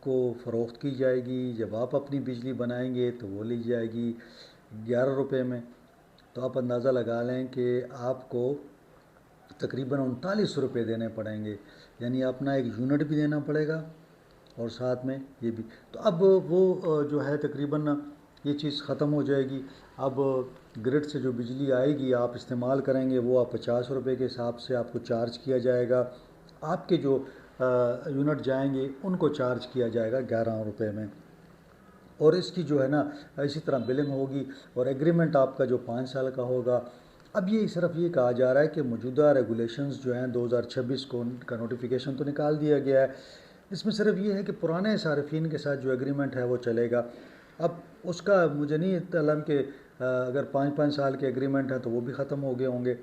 کو فروخت کی جائے گی، جب آپ اپنی بجلی بنائیں گے تو وہ لی جائے گی 11 روپے میں۔ تو آپ اندازہ لگا لیں کہ آپ کو تقریباً 39 روپے دینے پڑیں گے، یعنی اپنا ایک یونٹ بھی دینا پڑے گا اور ساتھ میں یہ بھی۔ تو اب وہ جو ہے تقریباً یہ چیز ختم ہو جائے گی۔ اب گرڈ سے جو بجلی آئے گی آپ استعمال کریں گے وہ آپ 50 روپے کے حساب سے آپ کو چارج کیا جائے گا، آپ کے جو یونٹ جائیں گے ان کو چارج کیا جائے گا 11 روپے میں، اور اس کی جو ہے نا اسی طرح بلنگ ہوگی، اور ایگریمنٹ آپ کا جو 5 سال کا ہوگا۔ اب یہ صرف یہ کہا جا رہا ہے کہ موجودہ ریگولیشنز جو ہیں 2026 کو کا نوٹیفیکیشن تو نکال دیا گیا ہے، اس میں صرف یہ ہے کہ پرانے صارفین کے ساتھ جو ایگریمنٹ ہے وہ چلے گا۔ اب اس کا مجھے نہیں علم کہ اگر 5 سال کے ایگریمنٹ ہیں تو وہ بھی ختم ہو گئے ہوں گے۔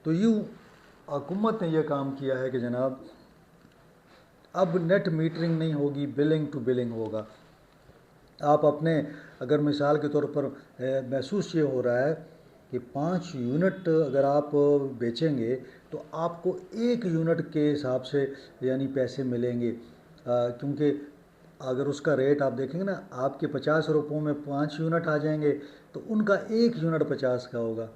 تو یوں حکومت نے یہ کام کیا ہے کہ جناب اب نیٹ میٹرنگ نہیں ہوگی، بلنگ ٹو بلنگ ہوگا۔ آپ اپنے اگر مثال کے طور پر محسوس یہ ہو رہا ہے کہ 5 یونٹ اگر آپ بیچیں گے تو آپ کو 1 یونٹ کے حساب سے یعنی پیسے ملیں گے، کیونکہ اگر اس کا ریٹ آپ دیکھیں گے نا، آپ کے 50 روپوں میں 5 یونٹ آ جائیں گے تو ان کا 1 یونٹ 50 کا ہوگا۔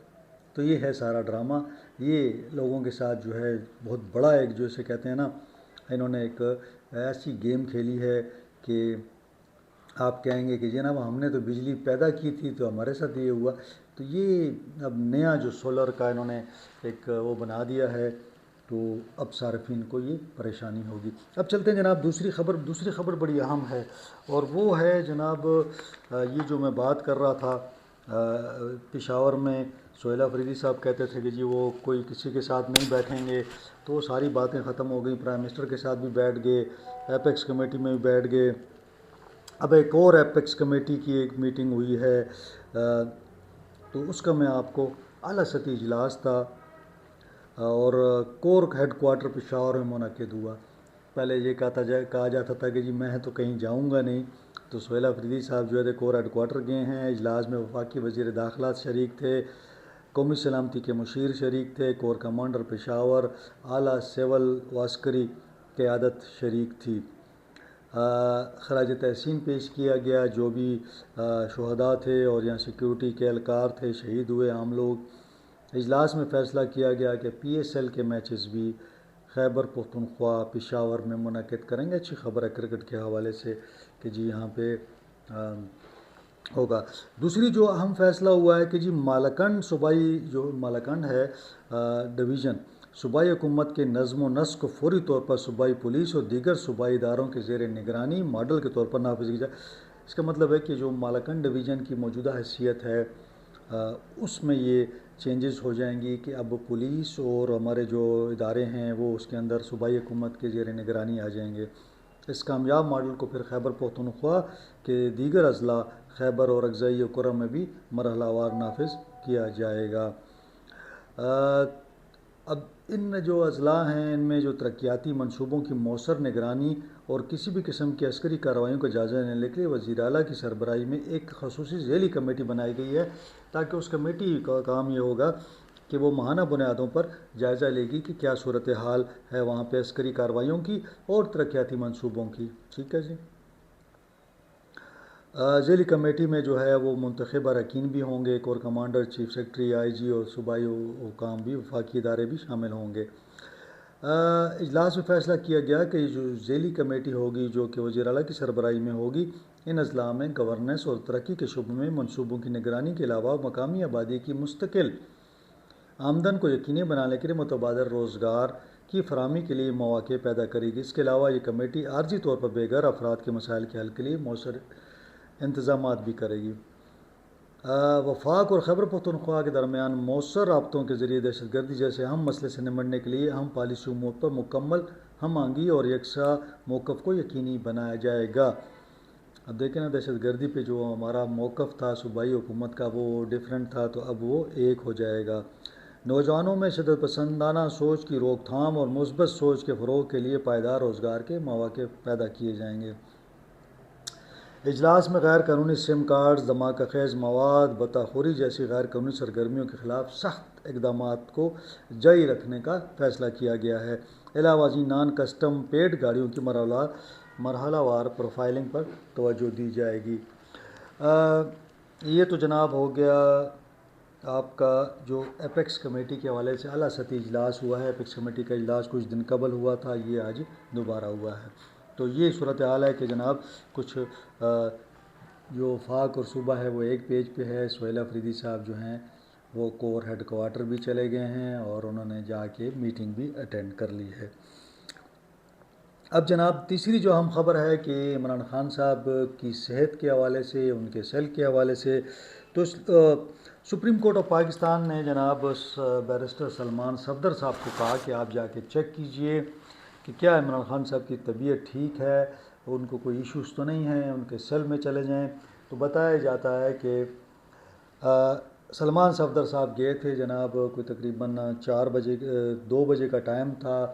تو یہ ہے سارا ڈرامہ، یہ لوگوں کے ساتھ جو ہے بہت بڑا ایک جو اسے کہتے ہیں نا، انہوں نے ایک ایسی گیم کھیلی ہے کہ آپ کہیں گے کہ جناب ہم نے تو بجلی پیدا کی تھی تو ہمارے ساتھ یہ ہوا۔ تو یہ اب نیا جو سولر کا انہوں نے ایک وہ بنا دیا ہے، تو اب صارفین کو یہ پریشانی ہوگی۔ اب چلتے ہیں جناب دوسری خبر بڑی اہم ہے، اور وہ ہے جناب یہ جو میں بات کر رہا تھا، پشاور میں سہیل آفریدی صاحب کہتے تھے کہ جی وہ کوئی کسی کے ساتھ نہیں بیٹھیں گے، تو وہ ساری باتیں ختم ہو گئیں، پرائم منسٹر کے ساتھ بھی بیٹھ گئے، ایپیکس کمیٹی میں بھی بیٹھ گئے۔ اب ایک اور ایپیکس کمیٹی کی ایک میٹنگ ہوئی ہے، تو اس کا میں آپ کو اعلیٰ سطحی اجلاس تھا، اور کور ہیڈ کوارٹر پشاور میں منعقد ہوا۔ پہلے یہ کہا جاتا تھا کہ جی میں تو کہیں جاؤں گا نہیں، تو سہیل آفریدی صاحب جو ہے کور ہیڈ کوارٹر گئے ہیں۔ اجلاس میں وفاقی وزیر داخلہ شریک تھے، قومی سلامتی کے مشیر شریک تھے، کور کمانڈر پشاور، اعلیٰ سول و عسکری قیادت شریک تھی۔ خراج تحسین پیش کیا گیا جو بھی شہداء تھے اور یہاں سیکیورٹی کے اہلکار تھے، شہید ہوئے عام لوگ۔ اجلاس میں فیصلہ کیا گیا کہ پی ایس ایل کے میچز بھی خیبر پختونخوا پشاور میں منعقد کریں گے۔ اچھی خبر ہے کرکٹ کے حوالے سے کہ جی یہاں پہ ہوگا۔ دوسری جو اہم فیصلہ ہوا ہے کہ جی مالاکنڈ صوبائی جو مالاکنڈ ہے ڈویژن، صوبائی حکومت کے نظم و نسق کو فوری طور پر صوبائی پولیس اور دیگر صوبائی اداروں کے زیر نگرانی ماڈل کے طور پر نافذ کی جائے۔ اس کا مطلب ہے کہ جو مالاکنڈ ڈویژن کی موجودہ حیثیت ہے اس میں یہ چینجز ہو جائیں گی کہ اب پولیس اور ہمارے جو ادارے ہیں وہ اس کے اندر صوبائی حکومت کے زیر نگرانی آ جائیں گے۔ اس کامیاب ماڈل کو پھر خیبر پختونخوا کے دیگر اضلاع خیبر اور اکزئی کرم میں بھی مرحلہ وار نافذ کیا جائے گا۔ اب ان جو اضلاع ہیں ان میں جو ترقیاتی منصوبوں کی مؤثر نگرانی اور کسی بھی قسم کی عسکری کارروائیوں کا جائزہ لینے کے لیے وزیر اعلیٰ کی سربراہی میں ایک خصوصی ذیلی کمیٹی بنائی گئی ہے، تاکہ اس کمیٹی کا کام یہ ہوگا کہ وہ ماہانہ بنیادوں پر جائزہ لے گی کہ کیا صورتحال ہے وہاں پہ عسکری کارروائیوں کی اور ترقیاتی منصوبوں کی۔ ٹھیک ہے جی۔ ذیلی کمیٹی میں جو ہے وہ منتخب اراکین بھی ہوں گے، کور کمانڈر، چیف سیکرٹری، آئی جی اور صوبائی حکام بھی، وفاقی ادارے بھی شامل ہوں گے۔ اجلاس میں فیصلہ کیا گیا کہ جو ذیلی کمیٹی ہوگی جو کہ وزیر اعلیٰ کی سربراہی میں ہوگی، ان اضلاع میں گورننس اور ترقی کے شعبے میں منصوبوں کی نگرانی کے علاوہ مقامی آبادی کی مستقل آمدن کو یقینی بنانے کے لیے متبادل روزگار کی فراہمی کے لیے مواقع پیدا کرے گی۔ اس کے علاوہ یہ کمیٹی عارضی طور پر بے گھر افراد کے مسائل کے حل کے لیے مؤثر انتظامات بھی کرے گی۔ وفاق اور خیبر پختونخوا کے درمیان مؤثر رابطوں کے ذریعے دہشت گردی جیسے اہم مسئلے سے نمٹنے کے لیے اہم پالیسی امور پر مکمل ہم آہنگی اور یکساں موقف کو یقینی بنایا جائے گا۔ اب دیکھیں نا، دہشت گردی پہ جو ہمارا موقف تھا صوبائی حکومت کا وہ ڈیفرنٹ تھا، تو اب وہ ایک ہو جائے گا۔ نوجوانوں میں شدت پسندانہ سوچ کی روک تھام اور مثبت سوچ کے فروغ کے لیے پائیدار روزگار کے مواقع پیدا کیے جائیں گے۔ اجلاس میں غیر قانونی سم کارڈز، دھماکہ خیز مواد، بتاخوری جیسی غیر قانونی سرگرمیوں کے خلاف سخت اقدامات کو جاری رکھنے کا فیصلہ کیا گیا ہے۔ علاوہ ازیں نان کسٹم پیڈ گاڑیوں کی مرحلہ مرحلہ وار پروفائلنگ پر توجہ دی جائے گی۔ یہ تو جناب ہو گیا آپ کا جو ایپیکس کمیٹی کے حوالے سے اعلیٰ سطحی اجلاس ہوا ہے۔ ایپیکس کمیٹی کا اجلاس کچھ دن قبل ہوا تھا، یہ آج دوبارہ ہوا ہے۔ تو یہ صورتحال ہے کہ جناب کچھ جو وفاق اور صوبہ ہے وہ ایک پیج پہ ہے۔ سہیل افریدی صاحب جو ہیں وہ کور ہیڈ کوارٹر بھی چلے گئے ہیں اور انہوں نے جا کے میٹنگ بھی اٹینڈ کر لی ہے۔ اب جناب تیسری جو اہم خبر ہے کہ عمران خان صاحب کی صحت کے حوالے سے، ان کے سیل کے حوالے سے، تو سپریم کورٹ آف پاکستان نے جناب بیرسٹر سلمان صفدر صاحب کو کہا کہ آپ جا کے چیک کیجئے کہ کیا عمران خان صاحب کی طبیعت ٹھیک ہے، ان کو کوئی ایشوز تو نہیں ہیں، ان کے سیل میں چلے جائیں۔ تو بتایا جاتا ہے کہ سلمان صفدر صاحب گئے تھے جناب، کوئی تقریباً 2 بجے کا ٹائم تھا،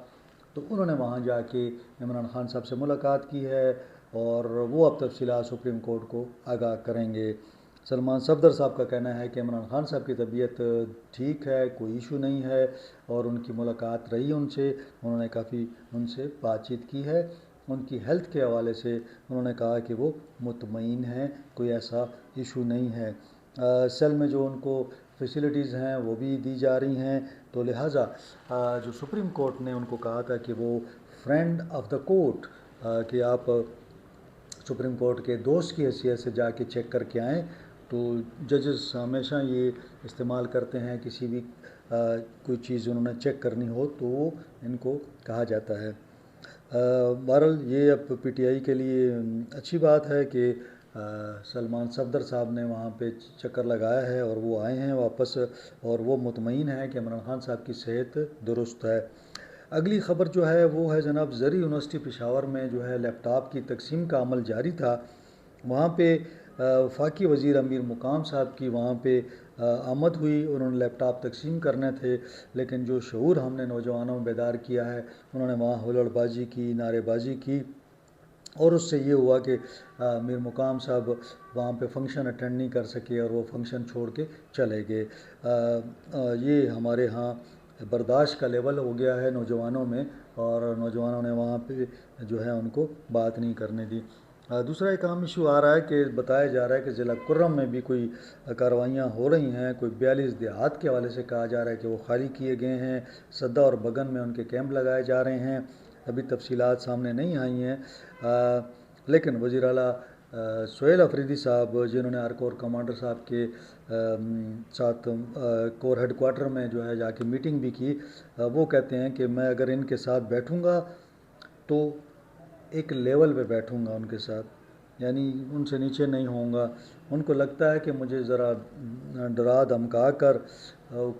تو انہوں نے وہاں جا کے عمران خان صاحب سے ملاقات کی ہے اور وہ اب تفصیلات سپریم کورٹ کو آگاہ کریں گے۔ سلمان صفدر صاحب کا کہنا ہے کہ عمران خان صاحب کی طبیعت ٹھیک ہے، کوئی ایشو نہیں ہے، اور ان کی ملاقات رہی ان سے، انہوں نے کافی ان سے بات چیت کی ہے۔ ان کی ہیلتھ کے حوالے سے انہوں نے کہا کہ وہ مطمئن ہیں، کوئی ایسا ایشو نہیں ہے۔ سیل میں جو ان کو فیسلٹیز ہیں وہ بھی دی جا رہی ہیں، تو لہٰذا جو سپریم کورٹ نے ان کو کہا تھا کہ وہ فرینڈ آف دا کورٹ، کہ آپ سپریم کورٹ کے دوست کی حیثیت سے جا کے چیک کر کے آئیں، تو ججز ہمیشہ یہ استعمال کرتے ہیں، کسی بھی کوئی چیز انہوں نے چیک کرنی ہو تو وہ ان کو کہا جاتا ہے۔ بہرحال یہ اب پی ٹی آئی کے لیے اچھی بات ہے کہ سلمان صفدر صاحب نے وہاں پہ چکر لگایا ہے اور وہ آئے ہیں واپس، اور وہ مطمئن ہیں کہ عمران خان صاحب کی صحت درست ہے۔ اگلی خبر جو ہے وہ ہے جناب زرعی یونیورسٹی پشاور میں جو ہے لیپ ٹاپ کی تقسیم کا عمل جاری تھا۔ وہاں پہ وفاقی وزیر امیر مقام صاحب کی وہاں پہ آمد ہوئی، انہوں نے لیپ ٹاپ تقسیم کرنے تھے، لیکن جو شعور ہم نے نوجوانوں میں بیدار کیا ہے، انہوں نے وہاں ہلڑ بازی کی، نعرے بازی کی، اور اس سے یہ ہوا کہ میر مقام صاحب وہاں پہ فنکشن اٹینڈ نہیں کر سکے اور وہ فنکشن چھوڑ کے چلے گئے۔ یہ ہمارے ہاں برداشت کا لیول ہو گیا ہے نوجوانوں میں، اور نوجوانوں نے وہاں پہ جو ہے ان کو بات نہیں کرنے دی۔ دوسرا ایک اہم ایشو آ رہا ہے کہ بتایا جا رہا ہے کہ ضلع کرم میں بھی کوئی کارروائیاں ہو رہی ہیں، کوئی 42 دیہات کے حوالے سے کہا جا رہا ہے کہ وہ خالی کیے گئے ہیں، سدا اور بگن میں ان کے کیمپ لگائے جا رہے ہیں۔ ابھی تفصیلات سامنے نہیں آئی ہیں، لیکن وزیر اعلیٰ سہیل افریدی صاحب، جنہوں نے آر کور کمانڈر صاحب کے ساتھ کور ہیڈ کوارٹر میں جو ہے جا کے میٹنگ بھی کی، وہ کہتے ہیں کہ میں اگر ان کے ساتھ بیٹھوں گا تو ایک لیول پہ بیٹھوں گا ان کے ساتھ، یعنی ان سے نیچے نہیں ہوں گا۔ ان کو لگتا ہے کہ مجھے ذرا ڈرا دھمکا کر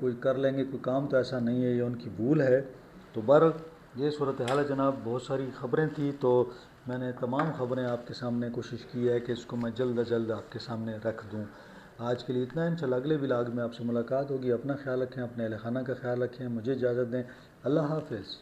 کوئی کر لیں گے کوئی کام، تو ایسا نہیں ہے، یہ ان کی بھول ہے۔ تو بہرحال یہ صورتحال ہے جناب، بہت ساری خبریں تھیں، تو میں نے تمام خبریں آپ کے سامنے کوشش کی ہے کہ اس کو میں جلد از جلد آپ کے سامنے رکھ دوں۔ آج کے لیے اتنا ہے، انشاءاللہ اگلے ولاگ میں آپ سے ملاقات ہوگی۔ اپنا خیال رکھیں، اپنے اہل خانہ کا خیال رکھیں، مجھے اجازت دیں، اللہ حافظ۔